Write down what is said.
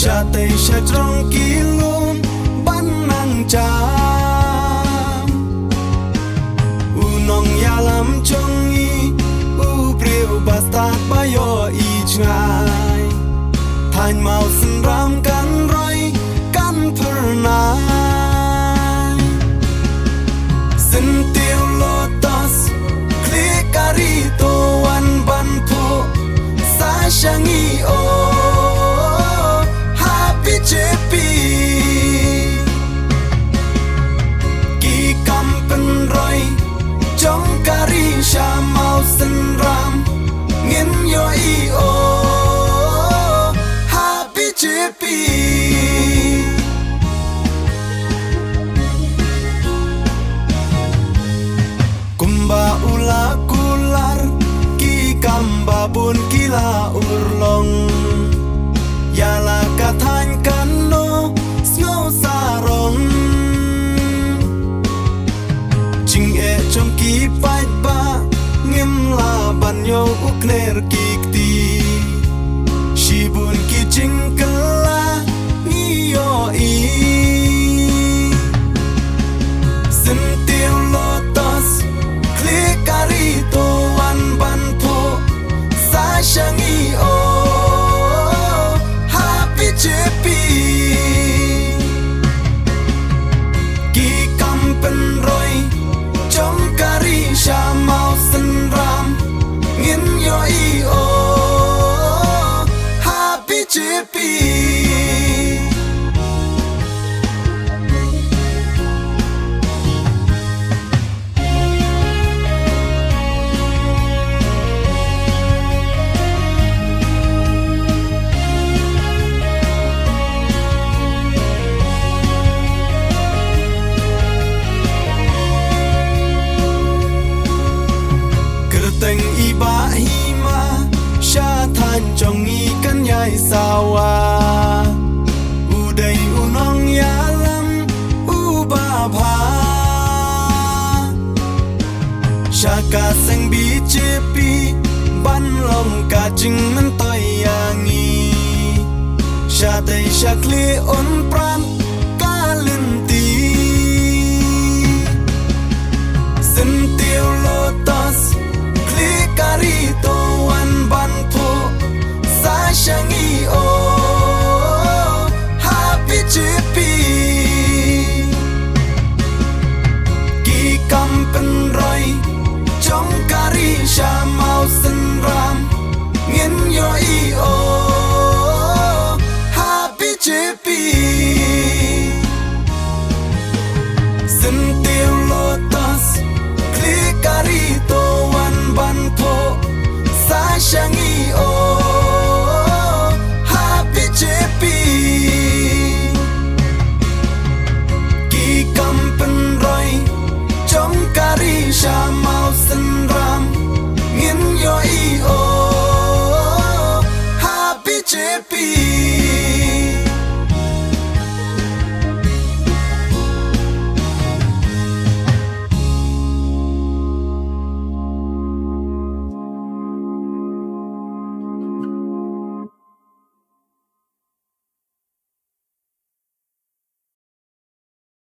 Shatay siya trong kilum ban nang cham Unong yalam chong i Ubriu bastak bayo i chngai Thain mau sin ram kan roi kan pernai Sin tiêu lotus klikari to wan ban po Sa shangi o JP Ki kampen roi Jong kari sha mau sen ram Ngin yo i o Happy JP Kumba ula kular Ki kamba bun kila urlong Yala kathan kano snow sarong Ching e chom ki fight ba Ngim la ban yo ukner kikti Shibun ki ching kala Ni yo i Sintiw lotos Klikari to wan ban po Sa siyang i o JP Ki kampen roi Jom kari sha mau sen ram Ngin yo i o Happy JP Teng iba hima Sha than chong i kan yai sawa Uday unong yalam Uba bha Sha ka seng bi JP Ban long ka ching man toy yangi Sha tay sha kli on pra